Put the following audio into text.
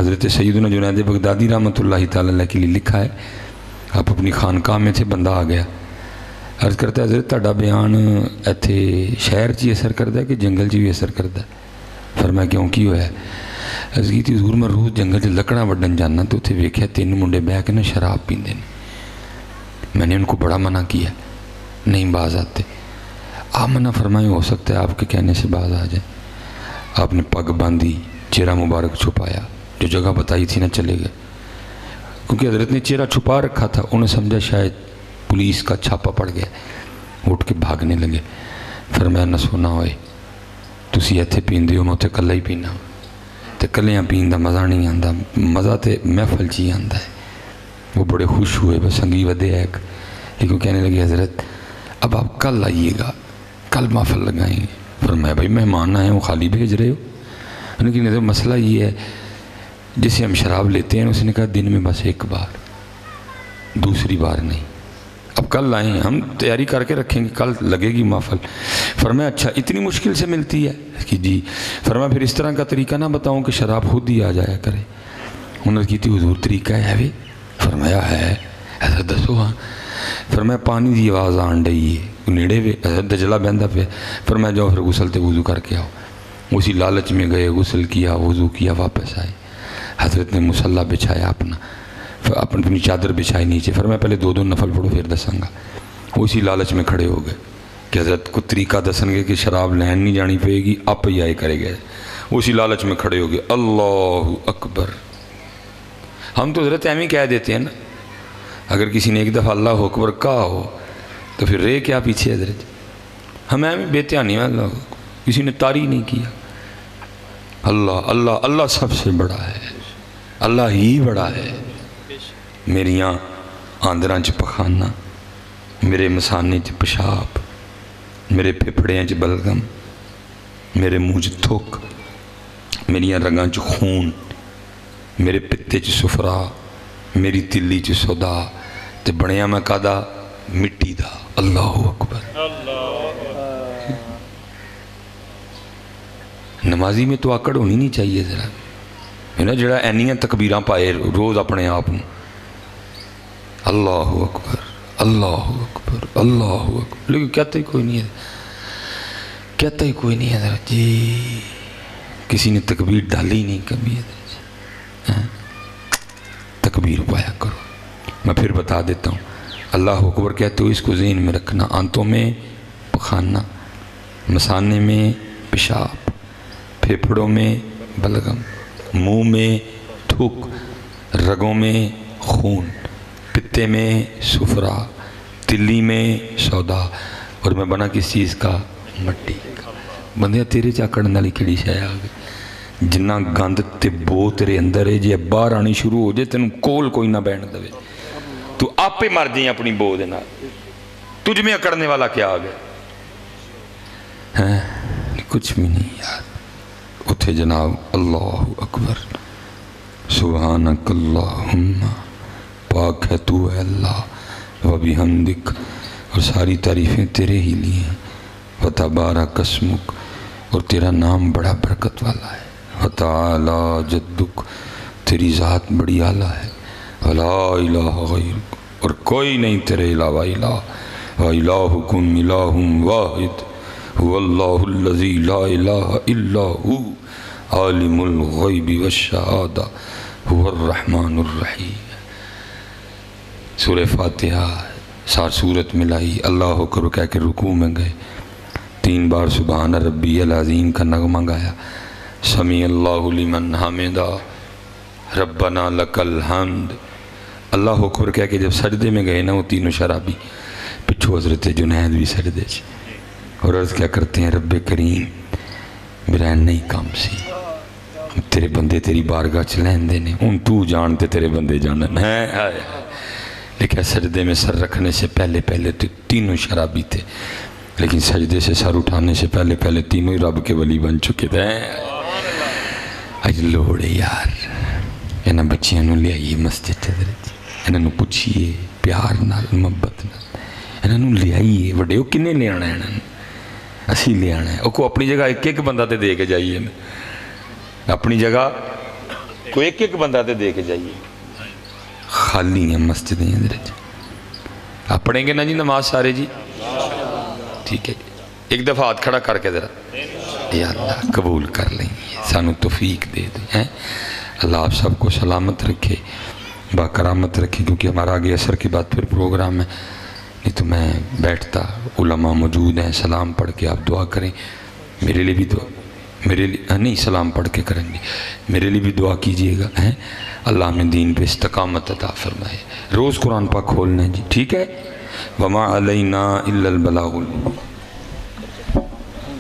حضرت سیدنا جنید بغدادی رحمۃ اللہ تعالی علیہ کے لیے لکھا ہے، آپ اپنی خانقاہ میں تھے، بندہ آ گیا، عرض کرتا ہے حضرت تہاڈا بیان ایتھے شہر چی اثر کرتا ہے کہ جنگل چی بھی اثر کرتا ہے؟ فرمایا کیوں کی ہوا ہے؟ عرض کی تھی حضور میں روز جنگل چ لکڑاں وڈن جانا تو اتنے ویکھیا 3 منڈے بہ کے نا شراب پیندے نے، میں نے ان کو بڑا منع کیا، نہیں باز آتے۔ آپ منع فرمائے ہو سکتا ہے آپ کے کہنے سے باز آ جائے۔ آپ نے پگ باندھی، چہرہ مبارک چھپایا، جو جگہ بتائی تھی نا چلے گئے، کیونکہ حضرت نے چہرہ چھپا رکھا تھا، انہیں سمجھا شاید پولیس کا چھاپا پڑ گیا، اٹھ کے بھاگنے لگے۔ فرمایا نہ سونا ہوئے تسی ایتھے پیندے ہو، میں اتنے کلا ہی پینا، تے کلیاں پین دا مزہ نہیں آندا، مزہ تے محفل چی آندا ہے۔ وہ بڑے خوش ہوئے، بس سنگی ودے ایک، لیکن کہنے لگے حضرت اب آپ کل آئیے گا، کل محفل لگائیں گے۔ فرمایا بھائی مہمان آئے ہیں وہ خالی بھیج رہے ہو؟ لیکن مسئلہ یہ ہے جسے ہم شراب لیتے ہیں، اس نے کہا دن میں بس 1 بار، دوسری بار نہیں، اب کل آئیں، ہم تیاری کر کے رکھیں گے، کل لگے گی محفل۔ فرمایا اچھا اتنی مشکل سے ملتی ہے کہ جی۔ فرمایا پھر اس طرح کا طریقہ نہ بتاؤں کہ شراب خود ہی آ جایا کرے؟ انہوں نے کی تھی حضور طریقہ ہے بھی؟ فرمایا ہے، ایسا دسو ہاں۔ فرمایا پانی دی آواز آن ڈئی ہے، نیڑے وے دجلہ بہندہ پہ۔ فرمایا جاؤ پھر غسل تے وضو کر کے آؤ۔ اسی لالچ میں گئے، غسل کیا، وضو کیا، واپس آئے۔ حضرت نے مصلی بچھایا اپنی چادر بچھائی نیچے۔ فرمایا پہلے 2 نفل پڑھو پھر دساں گا۔ اسی لالچ میں کھڑے ہو گئے کہ حضرت کو طریقہ دسن گے کہ شراب لین نہیں جانی پڑے گی، آپ ہی آئے کرے گئے۔ اسی لالچ میں کھڑے ہو گئے، اللہ اکبر۔ ہم تو حضرت ایمی کہہ دیتے ہیں نا، اگر کسی نے 1 دفعہ اللہ اکبر کہا ہو تو پھر رے کیا پیچھے حضرت؟ ہم ایمی بے دھیانی ہیں، اللہ کسی نے طاری نہیں کیا۔ اللہ اللہ اللہ سب سے بڑا ہے، اللہ ہی بڑا ہے۔ میریاں آندراں چ پخانا، میرے مسانے چ پیشاب، میرے پھپھڑیاں چ بلغم، میرے منہ چ تھک، میریاں رگاں چ خون، میرے پتے چ سفرا، میری تلی چ سودا، تے بنیا میں کادا مٹی دا۔ اللہ اکبر۔ نمازی میں تو آکڑ ہونی نہیں چاہیے ذرا، ہے نا، جڑا اینیاں تکبیراں پائے روز اپنے آپ میں، اللہ اکبر اللہ اکبر اللہ اکبر، لیکن کہتا ہی کوئی نہیں ہے، کہتا ہی کوئی نہیں ہے ذرا جی، کسی نے تکبیر ڈالی نہیں کبھی ہے، تکبیر پایا کرو۔ میں پھر بتا دیتا ہوں، اللہ اکبر کہتے ہو اس کو ذہن میں رکھنا، آنتوں میں پخانا، مسانے میں پیشاب، پھیپھڑوں میں بلغم، منہ میں تھوک، رگوں میں خون، پتے میں سفرا، تلی میں سودا، اور میں بنا کس چیز کا؟ مٹی کا۔ بندیا تیرے چاکڑن والی کیڑی شے آ گئی؟ جنہ گند تے بو تیرے اندر ہے، جے باہر آنی شروع ہو جائے تینوں کول کوئی نہ بہن دے، تو آپ پہ مر جائیں اپنی بو دے نال، تجھ میں اکڑنے والا کیا آ گیا؟ کچھ بھی نہیں یار۔ اتھے جناب اللہ اکبر، سبحانک اللہم، پاک ہے تو اے اللہ، وبحمدک، اور ساری تعریفیں تیرے ہی لیے ہیں، وتبارک اسمک، اور تیرا نام بڑا برکت والا ہے، وتعالی جدک، تیری ذات بڑی اعلیٰ ہے، ولا الہ غیرک، اور کوئی نہیں تیرے علاوہ الہ، وَإِلَٰهُكُمْ إِلَٰهٌ وَاحِدٌ هُوَ اللَّهُ الَّذِي لَا إِلَٰهَ إِلَّا هُوَ عَالِمُ الْغَيْبِ وَالشَّهَادَةِ هُوَ الرَّحْمَٰنُ الرَّحِيمُ۔ سورہ فاتحہ سار سورت ملائی، اللہ اکبر کہہ کے رکوع میں گئے، 3 بار سبحان ربی العظیم کا نغمہ گایا، سمیع اللہ لمن حمدہ، ربنا لک الحمد، اللہ اکبر کہہ کے جب سجدے میں گئے نا وہ تینوں شرابی، پچھو حضرت جنید بھی سجدے چ، اور عرض کیا کرتے ہیں، رب کریم میرا نہیں کام سی، تیرے بندے تیری بارگاہ چ لیندے نے، ان تو جانتے تیرے بندے جانن ہیں، لیکن سجدے میں سر رکھنے سے پہلے پہلے تو تینوں شرابی تھے، لیکن سجدے سے سر اٹھانے سے پہلے پہلے تینوں ہی رب کے ولی بن چکے تھے۔ اج لوڑے یار انہاں بچیاں نوں لے آئیے مسجد حضرت، انہاں نوں پوچھیے پیار نال محبت نال، انہاں نوں لے آئیے، وڈے او کنے لے آنا انہاں نوں؟ اسی لے آنا ہے، او کو اپنی جگہ ایک ایک بندہ تے دے کے جائیے، اپنی جگہ کوئی ایک ایک بندہ تے دے کے جائیے. خالی ہیں مسجدیں ادھر. آپ پڑھیں گے نا جی نماز سارے جی؟ ٹھیک ہے. ایک دفعہ ہاتھ کھڑا کر کے ذرا یا اللہ قبول کر لیں گے, سانو توفیق دے دیں. اللہ آپ سب کو سلامت رکھے, باکرامت رکھے, کیونکہ ہمارا آگے عصر کے بعد پھر پروگرام ہے. نہیں تو میں بیٹھتا, علماء موجود ہیں, سلام پڑھ کے آپ دعا کریں. میرے لیے بھی دعا, میرے لیے نہیں سلام پڑھ کے کریں گے, میرے لیے بھی دعا کیجئے گا. اللہ ہمیں دین پہ استقامت عطا فرمائے. روز قرآن پاک کھولنا ہے جی, ٹھیک ہے. وما علینا الا البلاغ.